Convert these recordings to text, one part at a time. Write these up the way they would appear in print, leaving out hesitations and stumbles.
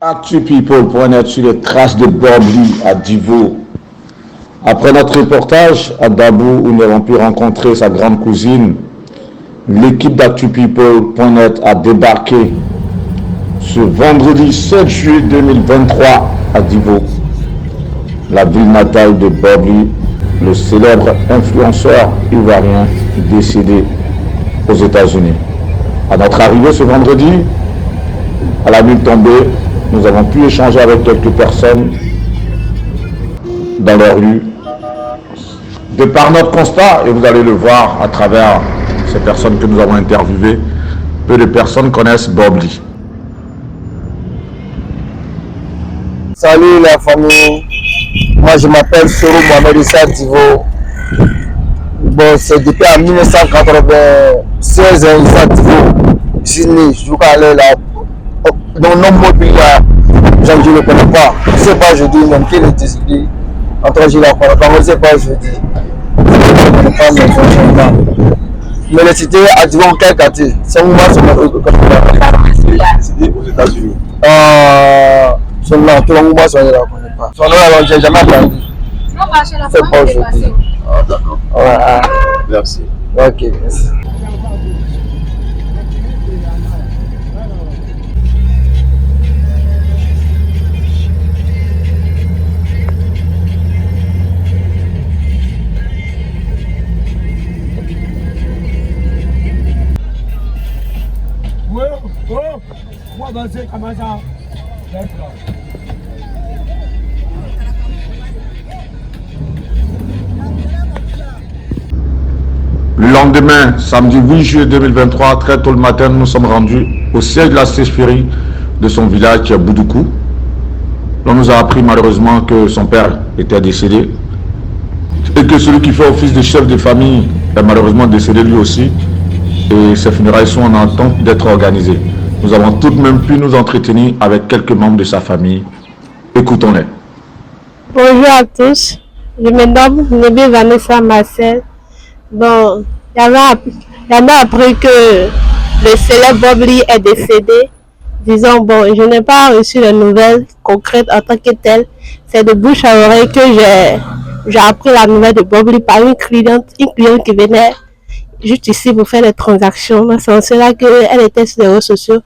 Actu People pour en être sur les traces de Bob Lee à Divo. Après notre reportage à Dabou où nous avons pu rencontrer sa grande cousine, l'équipe d'Actu People.net a débarqué ce vendredi 7 juillet 2023 à Divo, la ville natale de Bob Lee, le célèbre influenceur ivoirien décédé aux États-Unis. À notre arrivée ce vendredi, à la nuit tombée, nous avons pu échanger avec quelques personnes dans les rues. De par notre constat, et vous allez le voir à travers ces personnes que nous avons interviewées, peu de personnes connaissent Bob Lee. Salut la famille, moi je m'appelle Soro Mohamed Issa Divo. Bon, c'est depuis en 1996, Issa Divo. Je suis né, je suis allé là. Donc non mobile là, je ne le connais pas. Je ne sais pas, je dis même qu'il est décédé. En tout cas, je ne le connais pas, je ne sais pas, je dis. Je ne connais pas mes fonctionnements. Mais le cité à Divo, quel quartier? C'est où moi, c'est mon décédé aux États-Unis. Son nom, tout le monde ne connaît pas. Son nom, je n'ai jamais entendu. C'est pas aujourd'hui. Ah, d'accord. Ouais, Merci. ok, merci. Le lendemain, samedi 8 juillet 2023, très tôt le matin, nous sommes rendus au siège de la Sesphérie de son village qui est Boudoukou. On nous a appris malheureusement que son père était décédé et que celui qui fait office de chef de famille est malheureusement décédé lui aussi. Et ces funérailles sont en attente d'être organisées. Nous avons tout de même pu nous entretenir avec quelques membres de sa famille. Écoutons-les. Bonjour à tous, je me nomme Nébé Vanessa Marcel. Bon, il y en a appris que le célèbre Bob Lee est décédé. Disons, bon, je n'ai pas reçu de nouvelles concrètes en tant que telles. C'est de bouche à oreille que j'ai appris la nouvelle de Bob Lee par une cliente qui venait juste ici pour faire des transactions. C'est cela qu'elle était sur les réseaux sociaux.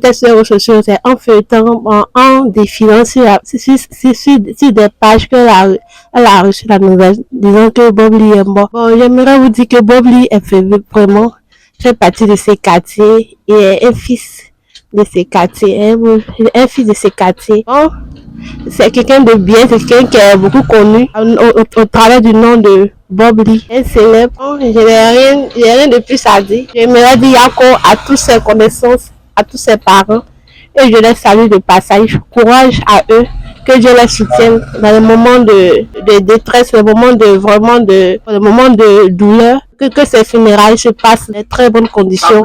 C'est en feuilletant, en défilant sur des pages qu'elle a reçu la nouvelle, disant que Bob Lee est mort. Bon, j'aimerais vous dire que Bob Lee fait partie de ces quartiers et est un fils de ces quartiers, un fils de ces quartiers. Bon, c'est quelqu'un de bien, c'est quelqu'un qui est beaucoup connu au travers du nom de Bob Lee, un célèbre. Bon, je n'ai rien de plus à dire. J'aimerais dire Yako à toutes ses connaissances, à tous ses parents, et je les salue de passage. Courage à eux, que Dieu les soutienne dans les moments de détresse, les moments de douleur, que ces funérailles se passent dans de très bonnes conditions.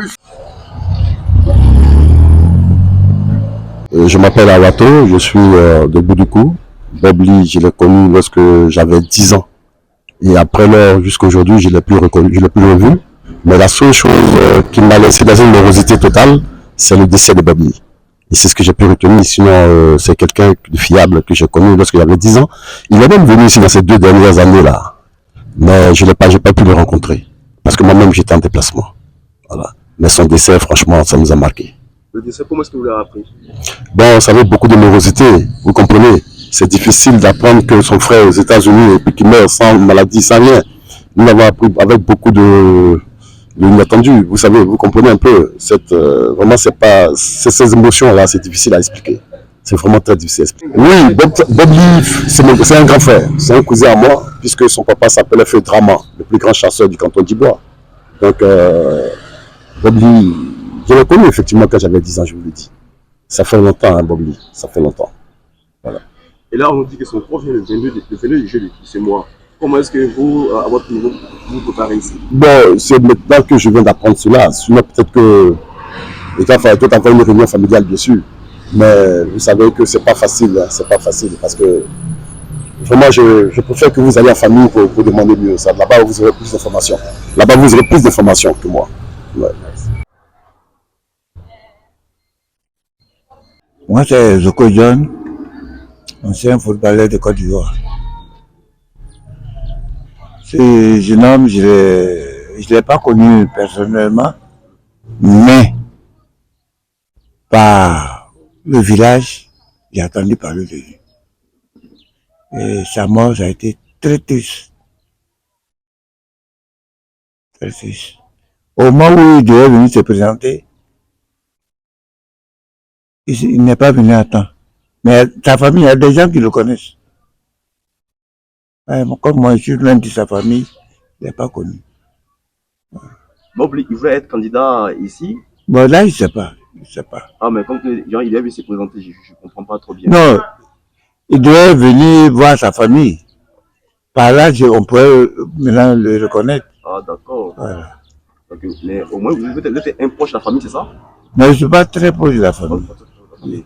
Je m'appelle Awato, je suis de Boudoukou. Bob Lee, je l'ai connu lorsque j'avais 10 ans. Et après lors, jusqu'à aujourd'hui, je ne l'ai plus revu. Mais la seule chose qui m'a laissé dans une morosité totale, c'est le décès de Bob Lee. Et c'est ce que j'ai pu retenir. Sinon, c'est quelqu'un de fiable que j'ai connu lorsque j'avais 10 ans. Il est même venu ici dans ces 2 dernières années-là. Mais je n'ai pas pu le rencontrer. Parce que moi-même, j'étais en déplacement. Voilà. Mais son décès, franchement, ça nous a marqué. Le décès, comment est-ce que vous l'avez appris? Bon, vous savez, beaucoup de morosité, vous comprenez. C'est difficile d'apprendre que son frère aux États-Unis et puis qu'il meurt sans maladie, sans rien. Nous l'avons appris avec beaucoup de l'inattendu. Vous savez, vous comprenez un peu. Vraiment, ces émotions-là, c'est difficile à expliquer. C'est vraiment très difficile à expliquer. Oui, Bob Lee, c'est un grand frère. C'est un cousin à moi, puisque son papa s'appelait Feu Drama, le plus grand chasseur du canton d'Ibois. Donc, Bob Lee, je l'ai connu effectivement quand j'avais 10 ans, je vous le dis. Ça fait longtemps, hein, Bob Lee. Ça fait longtemps. Voilà. Et là, on nous dit que son proche vient le 22 juillet de ce mois. Comment est-ce que vous, à votre niveau, vous préparez ici? Bon, c'est maintenant que je viens d'apprendre cela. Sinon, peut-être que il va falloir peut-être avoir une réunion familiale, bien sûr. Mais vous savez que c'est pas facile. Hein, c'est pas facile parce que vraiment, je préfère que vous alliez en famille pour demander mieux. Là-bas, vous aurez plus d'informations. Là-bas, vous aurez plus d'informations que moi. Ouais. Moi, c'est Zoko John, ancien footballeur de Côte d'Ivoire. Ce jeune homme, je ne l'ai pas connu personnellement, mais par le village, j'ai entendu parler de lui. Et sa mort, ça a été très triste. Très triste. Au moment où il devait venir se présenter, il n'est pas venu à temps. Mais sa famille, il y a des gens qui le connaissent. Comme moi, je suis loin de sa famille, je ne l'ai pas connu. Bob Lee, il voulait être candidat ici? Bon, là, je ne sais pas. Ah, mais comme genre, il est venu se présenter, je ne comprends pas trop bien. Non, il devait venir voir sa famille. Par là, on pourrait maintenant le reconnaître. Ah, d'accord. Voilà. Donc, mais au moins, vous êtes un proche de la famille, c'est ça? Mais je ne suis pas très proche de la famille. Ouais.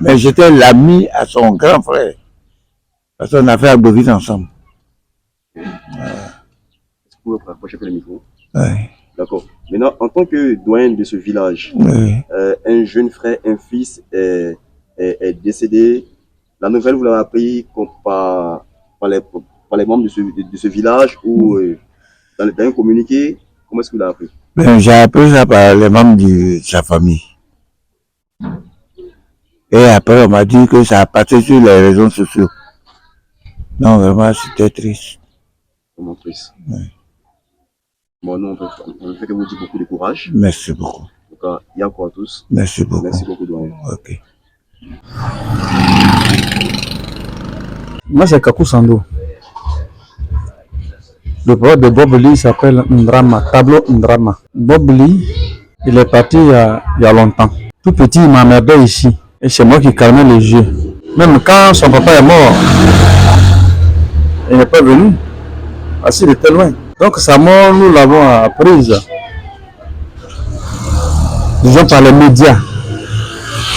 Mais j'étais l'ami à son grand frère. Parce qu'on a fait à Boville ensemble. Est-ce que vous pouvez approcher le micro? Ouais. D'accord. Maintenant, en tant que doyen de ce village, un jeune frère, un fils est décédé. La nouvelle, vous l'avez appris par les membres de ce village ou dans un communiqué? Comment est-ce que vous l'avez appris? J'ai appris ça par les membres de sa famille. Et après, on m'a dit que ça a passé sur les réseaux sociaux. Non, vraiment, c'était triste. Vraiment triste. Ouais. Bon, nous, on fait que vous dites beaucoup de courage. Merci beaucoup. En tout cas, il y a quoi à tous. Merci beaucoup. Merci beaucoup, doyen. Ok. Moi, c'est Kakou Sando. Le poète de Bob Lee s'appelle Ndrama, Tableau Ndrama. Bob Lee, il est parti il y a longtemps. Tout petit, il m'emmerdait ici. Et c'est moi qui calmais les yeux. Même quand son papa est mort, il n'est pas venu. Parce qu'il était loin. Donc sa mort, nous l'avons apprise. Disons par les médias.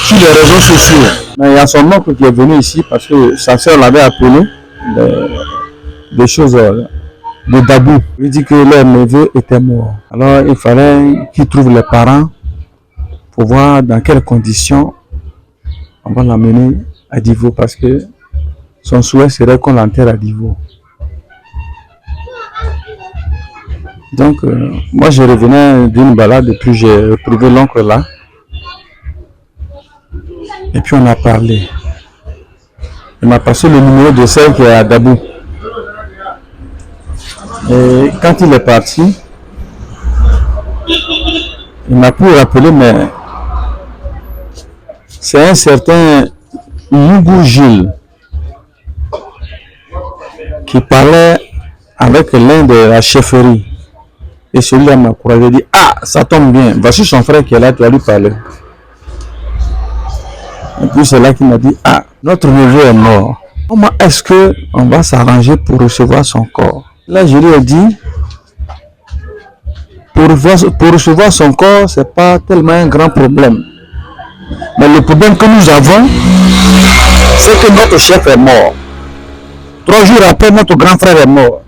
Sur les réseaux sociaux. Mais il y a son oncle qui est venu ici parce que sa soeur l'avait appelé des choses de Dabou. Il dit que leur neveu était mort. Alors il fallait qu'il trouve les parents pour voir dans quelles conditions on va l'amener à Divo parce que son souhait serait qu'on l'enterre à Divo. Donc moi je revenais d'une balade et puis j'ai retrouvé l'oncle là. Et puis on a parlé. Il m'a passé le numéro de celle qui est à Dabou. Et quand il est parti, il m'a pu rappeler, mais c'est un certain Yougou Gilles qui parlait avec l'un de la chefferie. Et celui-là m'a couragé, dit, ah, ça tombe bien, voici son frère qui est là, tu vas lui parler. Et puis c'est là qu'il m'a dit, ah, notre neveu est mort. Comment est-ce qu'on va s'arranger pour recevoir son corps? Là, je lui ai dit, pour recevoir son corps, ce n'est pas tellement un grand problème. Mais le problème que nous avons, c'est que notre chef est mort. 3 jours après, notre grand frère est mort.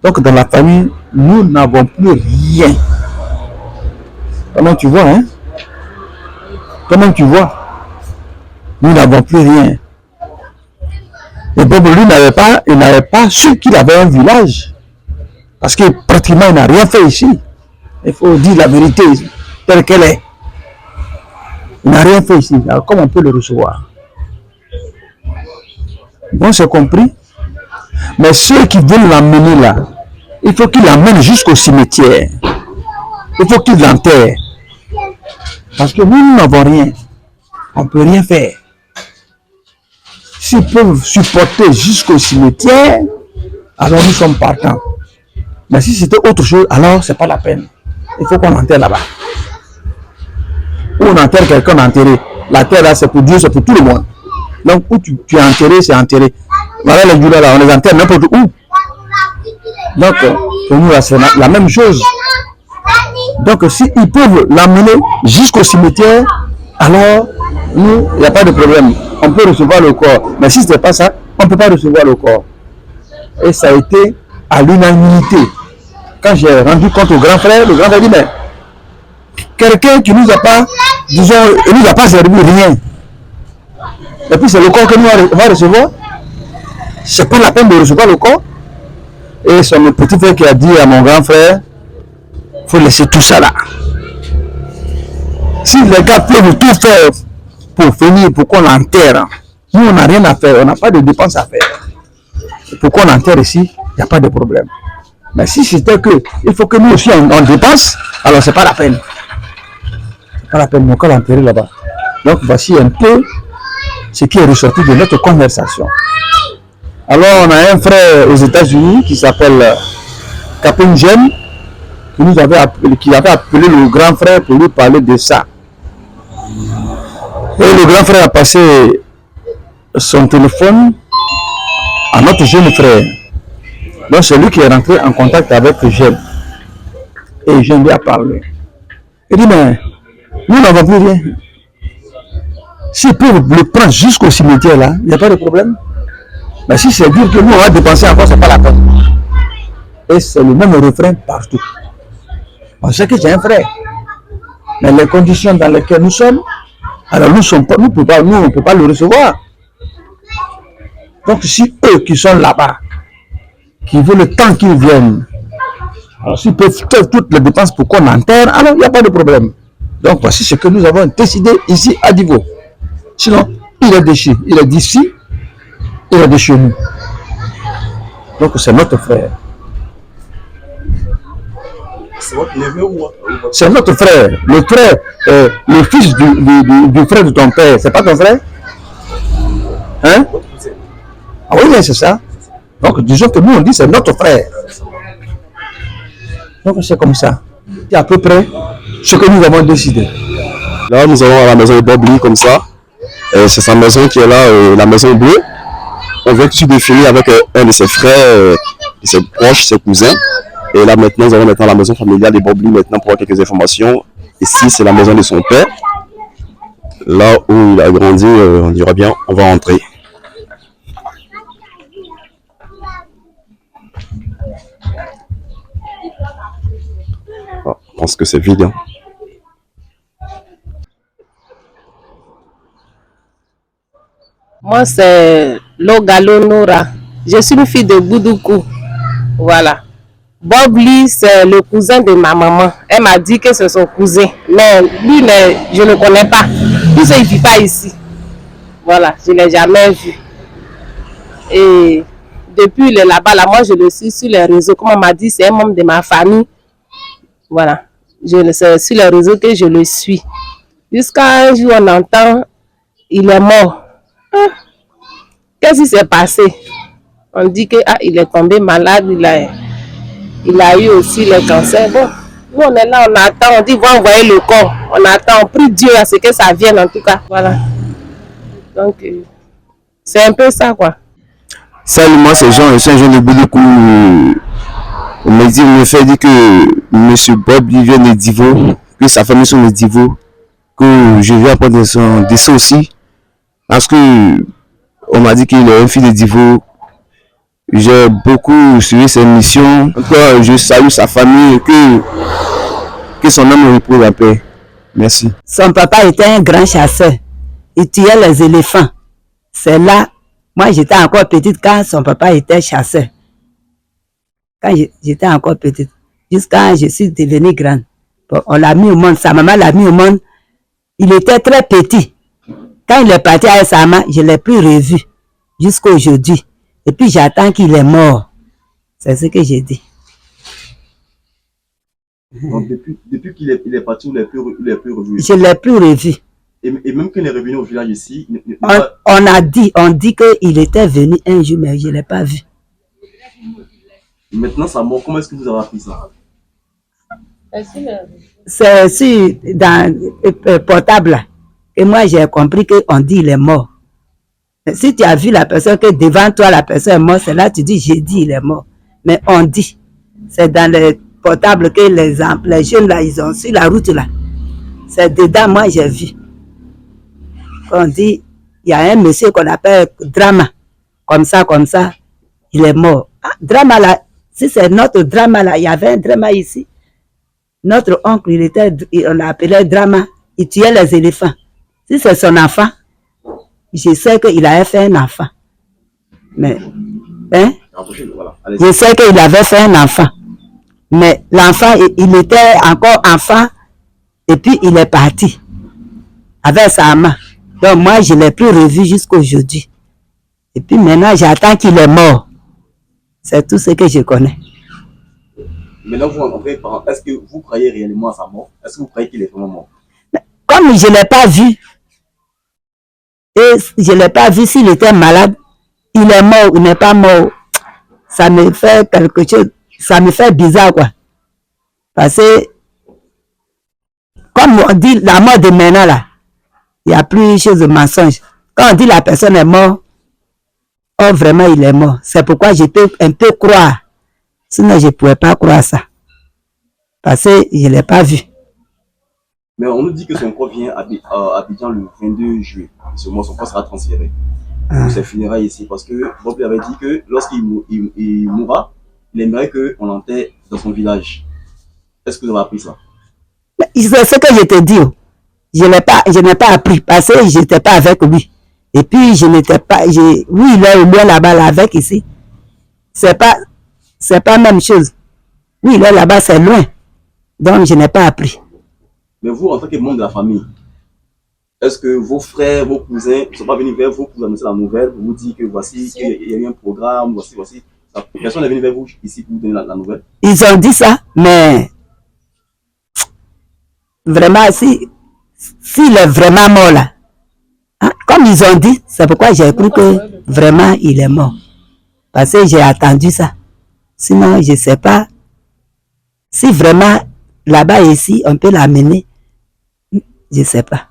Donc dans la famille, nous n'avons plus rien. Comment tu vois, hein? Comment tu vois? Nous n'avons plus rien. Et Bob lui n'avait pas su qu'il avait un village. Parce que pratiquement il n'a rien fait ici. Il faut dire la vérité telle qu'elle est. Il n'a rien fait ici. Alors comment on peut le recevoir? Bon, c'est compris. Mais ceux qui veulent l'amener là, il faut qu'ils l'amènent jusqu'au cimetière. Il faut qu'ils l'enterrent. Parce que nous n'avons rien. On ne peut rien faire. S'ils peuvent supporter jusqu'au cimetière, alors nous sommes partants. Mais si c'était autre chose, alors ce n'est pas la peine. Il faut qu'on enterre là-bas. Ou on enterre quelqu'un enterré. La terre là, c'est pour Dieu, c'est pour tout le monde. Donc où tu es enterré, c'est enterré. Voilà les douleurs là, on les enterre n'importe où. Donc pour nous là, c'est la même chose. Donc s'ils peuvent l'amener jusqu'au cimetière, alors nous, il n'y a pas de problème. On peut recevoir le corps. Mais si ce n'est pas ça, on ne peut pas recevoir le corps. Et ça a été à l'unanimité. Quand j'ai rendu compte au grand frère, le grand frère dit, mais quelqu'un qui nous a pas, disons, il nous a pas servi rien. Et puis c'est le corps que nous on va recevoir. C'est pas la peine de recevoir le corps. Et c'est mon petit frère qui a dit à mon grand frère, il faut laisser tout ça là. Si les gars peuvent tout faire pour finir, pour qu'on l'enterre, nous on n'a rien à faire, on n'a pas de dépenses à faire. Pour qu'on enterre ici, il n'y a pas de problème. Mais si c'était que, il faut que nous aussi on dépense, alors c'est pas la peine. C'est pas la peine, on peut l'enterrer là-bas. Donc voici un peu ce qui est ressorti de notre conversation. Alors on a un frère aux États-Unis qui s'appelle Capone Jem, qui avait appelé le grand frère pour lui parler de ça. Et le grand frère a passé son téléphone à notre jeune frère. Donc c'est lui qui est rentré en contact avec Jem. Et Jem lui a parlé. Il dit, mais nous n'avons plus rien. S'ils peuvent le prendre jusqu'au cimetière là, il n'y a pas de problème. Mais si c'est dire que nous on va dépenser encore, c'est pas la peine. Et c'est le même refrain partout. On sait que j'ai un frère. Mais les conditions dans lesquelles nous sommes, alors nous on ne peut pas le recevoir. Donc si eux qui sont là-bas, qui veulent le temps qu'ils viennent, alors s'ils peuvent faire toutes les dépenses pour qu'on enterre, alors il n'y a pas de problème. Donc voici ce que nous avons décidé ici à Divo. Sinon, il est d'ici, il est d'ici, il est de chez nous. Donc c'est notre frère. C'est votre neveu ou C'est notre frère, le fils du frère de ton père. C'est pas ton frère? Hein? Ah oui, mais c'est ça. Donc disons que nous on dit c'est notre frère. Donc c'est comme ça. C'est à peu près ce que nous avons décidé. Là, nous allons à la maison de Bob Lee comme ça. C'est sa maison qui est là, la maison bleue. On vient tout de finir avec un de ses frères, de ses proches, ses cousins. Et là maintenant, nous allons maintenant à la maison familiale de Bob Lee maintenant pour avoir quelques informations. Ici, c'est la maison de son père. Là où il a grandi, on dira bien, on va rentrer. Ah, je pense que c'est vide. Hein. Moi, c'est Logalo Nora. Je suis une fille de Boudoukou. Voilà. Bob Lee, c'est le cousin de ma maman. Elle m'a dit que c'est son cousin. Mais lui, je ne le connais pas. Lui, il ne vit pas ici. Voilà, je ne l'ai jamais vu. Et depuis il est là-bas, là, moi, je le suis sur les réseaux. Comme on m'a dit, c'est un membre de ma famille. Voilà. C'est sur les réseaux que je le suis. Jusqu'à un jour, on entend, il est mort. Qu'est-ce qui s'est passé? On dit que il est tombé malade, il a eu aussi le cancer. Bon, nous on est là, on attend, on dit va envoyer le corps. On attend, on prie Dieu à ce que ça vienne en tout cas. Voilà. Donc, c'est un peu ça quoi. Salut, moi c'est Jean, je suis un jeune de Boudoukou. On me fait dire que M. Bob il vient de Divo, que sa famille sont de Divo, que je viens apprendre son décès aussi. Parce que on m'a dit qu'il est un fils de Divo. J'ai beaucoup suivi ses missions. Encore, je salue sa famille, que son âme repose en paix. Merci. Son papa était un grand chasseur. Il tuait les éléphants. C'est là, moi j'étais encore petite quand son papa était chasseur. Quand j'étais encore petite, jusqu'à je suis devenue grande. Bon, on l'a mis au monde, sa maman l'a mis au monde. Il était très petit. Quand il est parti avec sa maman, je ne l'ai plus revu jusqu'à aujourd'hui. Et puis j'attends qu'il est mort. C'est ce que j'ai dit. Donc, depuis qu'il est parti, vous ne l'avez plus revu. Je ne l'ai plus revu. Et même quand il est revenu au village ici, on dit qu'il était venu un jour, mais je ne l'ai pas vu. Maintenant, sa mort, comment est-ce que vous avez appris ça? C'est sur dans le portable là. Et moi, j'ai compris qu'on dit qu'il est mort. Si tu as vu la personne que devant toi, la personne est morte, c'est là que tu dis, j'ai dit il est mort. Mais on dit, c'est dans le portable que les jeunes là, ils ont sur la route là. C'est dedans, moi j'ai vu. On dit, il y a un monsieur qu'on appelle Drama. Comme ça, il est mort. Ah, Drama là, si c'est notre Drama là, il y avait un Drama ici. Notre oncle, on l'appelait Drama. Il tuait les éléphants. Si c'est son enfant, je sais qu'il avait fait un enfant. Mais, hein? Je sais qu'il avait fait un enfant. Mais l'enfant, il était encore enfant et puis il est parti avec sa main. Donc moi, je ne l'ai plus revu jusqu'à aujourd'hui. Et puis maintenant, j'attends qu'il est mort. C'est tout ce que je connais. Maintenant, vous rencontrez, est-ce que vous croyez réellement à sa mort? Est-ce que vous croyez qu'il est vraiment mort? Comme je ne l'ai pas vu, et je ne l'ai pas vu s'il était malade, il est mort ou n'est pas mort, ça me fait quelque chose, ça me fait bizarre quoi. Parce que, comme on dit, la mort de maintenant là, il n'y a plus de chose de mensonge. Quand on dit la personne est morte, oh vraiment il est mort. C'est pourquoi je peux un peu croire. Sinon je ne pouvais pas croire ça. Parce que je ne l'ai pas vu. Mais on nous dit que son corps vient à Abidjan le 22 juillet. Son corps sera transféré pour ses funérailles ici. Parce que Bob avait dit que lorsqu'il mourra, il aimerait qu'on l'enterre dans son village. Est-ce que vous avez appris ça? C'est ce que je te dis. Je n'ai pas appris parce que je n'étais pas avec lui. Et puis je n'étais pas. Oui, il est au loin là-bas là, avec ici. C'est pas la même chose. Oui, il est là-bas, c'est loin. Donc je n'ai pas appris. Mais vous, en tant que membre de la famille, est-ce que vos frères, vos cousins ne sont pas venus vers vous pour vous annoncer la nouvelle, pour vous dire que voici, qu'il y a eu un programme, voici. Personne n'est venu vers vous ici pour vous donner la nouvelle? Ils ont dit ça, mais vraiment, s'il est vraiment mort là, hein, comme ils ont dit, c'est pourquoi j'ai cru que vraiment il est mort. Parce que j'ai attendu ça. Sinon, je ne sais pas si vraiment là-bas ici, on peut l'amener. Je ne sais pas.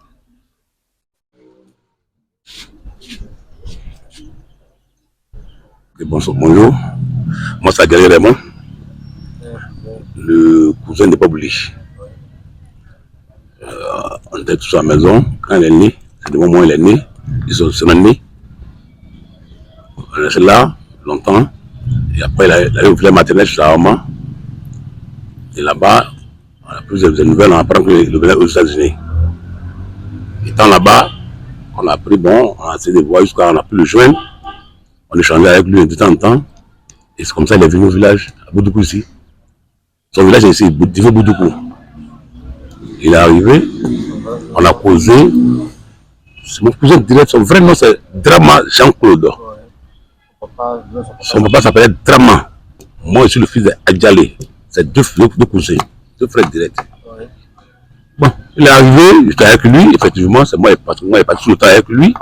Bonjour. Moi, c'est Gary Raymond, le cousin de Bob Lee. On était tous à la maison quand il est né. C'est le moment où il est né. Ils sont nés. On est là longtemps. Et après, il a eu une maternelle chez sa maman. Et là-bas, on a plus de nouvelles. On apprend qu'il venait aux États-Unis. Étant là-bas, on a pris on a essayé de voir jusqu'à on a pu le joindre. On échangeait avec lui de temps en temps. Et c'est comme ça qu'il est venu au village, à Boudoukou ici. Son village est ici, Divo Boudoukou. Il est arrivé, on a causé. C'est mon cousin direct, son vrai nom c'est Drama Jean-Claude. Son papa s'appelait Drama. Moi je suis le fils d'Adjalé. C'est deux cousins, deux frères directs. Bon, il est arrivé, j'étais avec lui, effectivement, c'est moi qui ai passé tout le temps avec lui.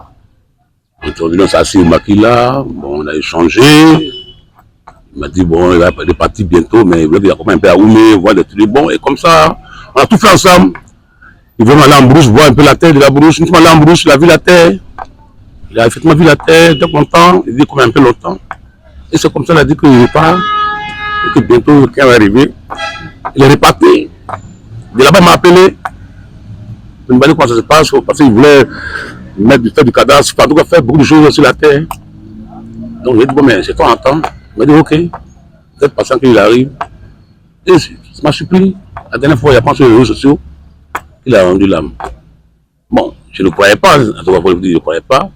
On s'est assis au Makila, on a échangé. Il m'a dit, il est parti bientôt, mais il voulait qu'il accompagne un peu à Oumé, voir des trucs. Bon, et comme ça, on a tout fait ensemble. Il veut aller en brousse, voir un peu la terre de la brousse. Une fois allé en brousse, il a vu la terre. Il a effectivement vu la terre, très content. Il dit qu'on a un peu longtemps. Et c'est comme ça qu'il a dit qu'il repart. Et que bientôt, quand il va arriver, il est reparti. De là-bas, il m'a appelé. Il m'a dit comment ça se passe, parce qu'il voulait faire du cadastre, en tout cas faire beaucoup de choses sur la terre. Donc j'ai dit, bon, mais c'est toi en temps. Il m'a dit, ok, vous êtes patient qu'il arrive. Et ça m'a surpris. La dernière fois, il a pensé sur les réseaux sociaux, il a rendu l'âme. Bon, je ne croyais pas, je ne croyais pas.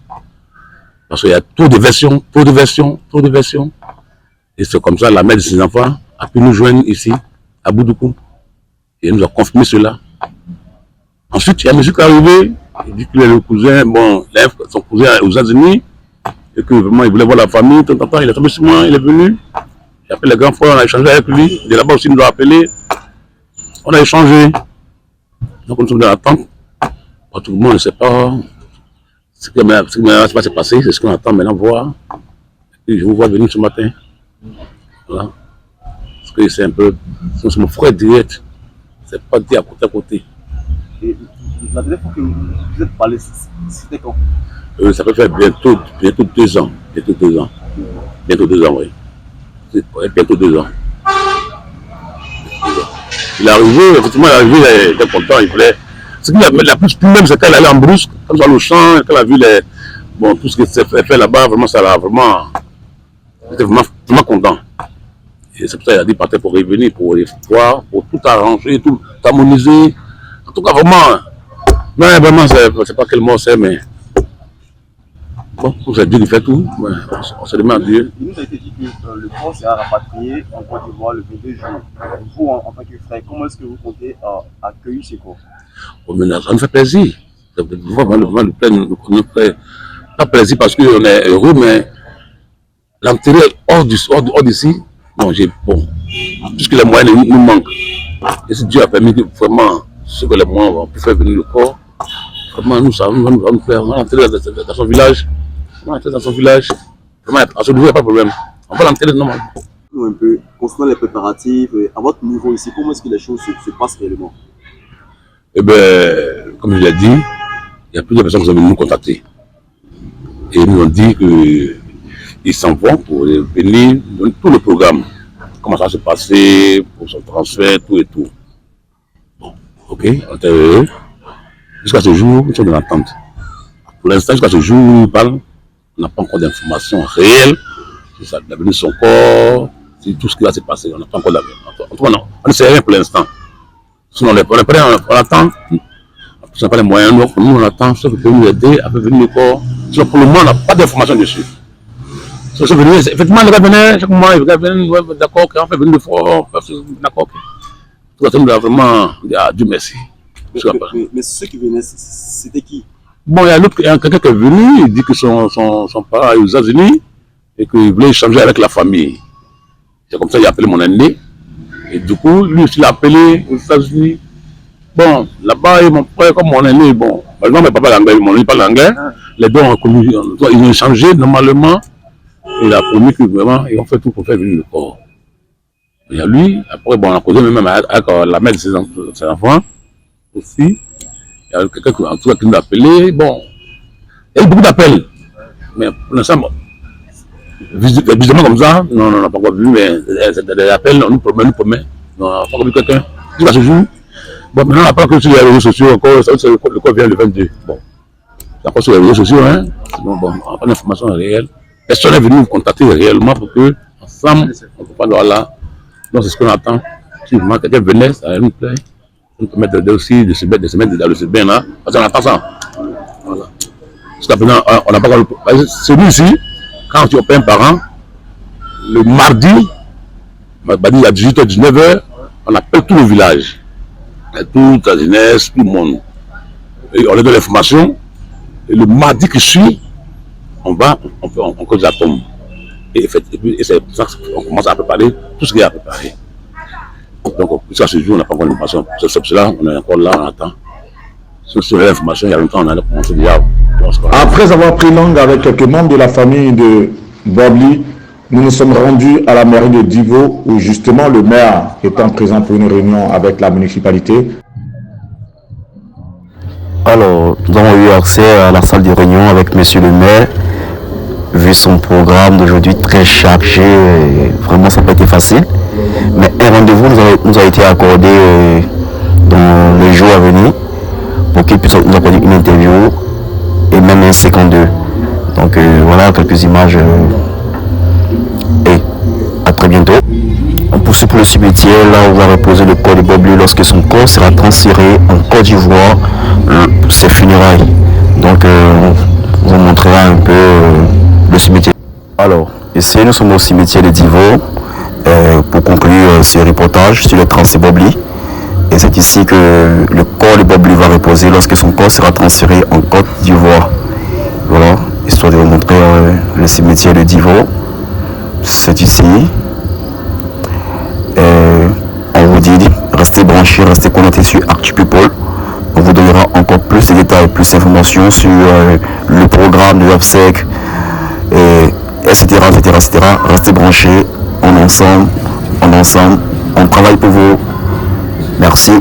Parce qu'il y a trop de versions. Et c'est comme ça, la mère de ses enfants a pu nous joindre ici, à Boudoukou. Et elle nous a confirmé cela. Ensuite, il y a M. qui est arrivé, il dit qu'il est le cousin, il a son cousin aux États-Unis, et que vraiment il voulait voir la famille, il est tombé sur moi, il est venu. Et après les grands frères, on a échangé avec lui, de là-bas aussi il nous a appelé, on a échangé. Donc nous sommes dans l'attente. Tout le monde ne sait pas ce qui va se passer, c'est ce qu'on attend maintenant voir. Et je vous vois venir ce matin. Voilà. Parce que c'est un peu, c'est mon frère direct, c'est pas dit à côté. Et la dernière fois que vous êtes parlé, c'était quand? Ça peut faire bientôt 2 ans. Bientôt 2 ans, oui. Bientôt 2 ans. Il est arrivé, effectivement, il était content, il voulait. Ce qui la plus même, c'est qu'elle allait en brousse, comme ça, le champ, qu'elle a vu tout ce qui s'est fait là-bas, vraiment, ça l'a vraiment. Il était vraiment content. Et c'est pour ça qu'il a dit partir pour revenir, pour les voir, pour tout arranger, tout harmoniser. En tout cas, vraiment, non, vraiment, c'est pas quel mot c'est, mais c'est Dieu qui fait tout. Ouais, on se demande à Dieu. Il nous a été dit que le corps sera rapatrié en Côte d'Ivoire le 22 juin. Vous, en tant que frère, comment est-ce que vous comptez accueillir ce corps? Ça nous fait plaisir. Le fait pas plaisir parce qu'on est heureux, mais l'enterrer hors d'ici, non, bon, puisque les moyens nous manquent. Et si Dieu a permis que vraiment, ce que les moyens vont faire venir le corps, vraiment, nous allons nous faire, on va l'enterrer dans son village. On va l'enterrer dans son village. Vraiment, à ce niveau, il n'y a pas de problème. On va l'enterrer normalement. Un peu, concernant les préparatifs, à votre niveau ici, comment est-ce que les choses se passent réellement? Eh bien, comme je l'ai dit, il y a plusieurs personnes qui sont venues nous contacter. Et ils nous ont dit qu'ils s'en vont pour venir donner tout le programme. Comment ça va se passer, pour son transfert, tout et tout. Bon, ok, on était heureux. Jusqu'à ce jour, nous sommes dans l'attente. Pour l'instant, jusqu'à ce jour où nous parlons, on n'a pas encore d'informations réelles sur la venue de son corps, sur tout ce qui va se passer. On n'a pas encore d'informations. En tout cas, non, on ne sait rien pour l'instant. Sinon, on attend. On n'a pas les moyens, nous on attend, ceux qui peuvent nous aider à faire venir le corps. Sinon, pour le moment, on n'a pas d'informations dessus. Effectivement, le gars venait, chaque mois, il venait, d'accord, on fait venir le fort, d'accord. Tout ça, nous avons vraiment dit Dieu merci. Mais ceux qui venaient, c'était qui? Bon, il y a quelqu'un qui est venu, il dit que son père est aux États-Unis et qu'il voulait échanger avec la famille. C'est comme ça qu'il a appelé mon aîné. Et du coup, lui aussi l'a appelé aux États-Unis. Bon, là-bas, mon frère, comme mon aîné, bon, par exemple, papa l'anglais, mon aîné parle anglais. Les deux ont commis, ils ont échangé normalement. Il a promis que vraiment, ils ont fait tout pour faire venir le corps. Il y a lui, après, bon, on a causé même avec la mère de ses enfants aussi. Il y a quelqu'un qui nous a appelé. Bon, il y a eu beaucoup d'appels. Mais pour l'instant, bon, visiblement comme ça, non, on n'a pas encore vu, mais des appels, on nous promet. Non, on n'a pas encore vu quelqu'un. Jusqu'à ce jour. Bon, maintenant, on apprend que sur les réseaux sociaux, encore, le corps vient le 22. Bon, c'est encore sur les réseaux sociaux, hein. Bon, on n'a pas d'informations réelles. Personne n'est venu nous contacter réellement pour que, ensemble, on ne peut pas là. Donc, c'est ce qu'on attend. Si vraiment quelqu'un venait, ça va nous plaire. On peut mettre aussi de se mettre dans le bain là. Parce qu'on attend ça. Voilà. Jusqu'à présent, on n'a pas encore. Celui-ci, quand tu opères un parent, le mardi, à 18h, 19h, on appelle tout le village. Toute la jeunesse, tout le monde. Et on leur donne l'information. Et le mardi qui suit, on cause la tombe. Et c'est pour ça qu'on commence à préparer tout ce qu'il y a à préparer. Donc, jusqu'à ce jour, on n'a pas encore d'information. C'est pour cela on est encore là, on attend. Sur l'information, il y a longtemps, on a commencé déjà. Après avoir pris langue avec quelques membres de la famille de Bob Lee, nous nous sommes rendus à la mairie de Divo, où justement le maire étant présent pour une réunion avec la municipalité. Alors, nous avons eu accès à la salle de réunion avec monsieur le maire. Vu son programme d'aujourd'hui très chargé, vraiment ça n'a pas été facile. Mais un rendez-vous nous a été accordé dans les jours à venir pour qu'il puisse nous accorder une interview et même un 52. Donc voilà quelques images et à très bientôt. On poursuit pour le cimetière, là où va reposer le corps de Bob Lee lorsque son corps sera transféré en Côte d'Ivoire, ses funérailles. Donc on vous montrera un peu le cimetière. Alors, ici nous sommes au cimetière de Divo pour conclure ce reportage sur le transfert Bob Lee. Et c'est ici que le corps de Bob Lee va reposer lorsque son corps sera transféré en Côte d'Ivoire. Voilà, histoire de vous montrer le cimetière de Divo. C'est ici. On vous dit, restez branchés, restez connectés sur Actu People. On vous donnera encore plus de détails, plus d'informations sur le programme de l'OPSEC, etc. Restez branchés, on ensemble, on travaille pour vous. Merci.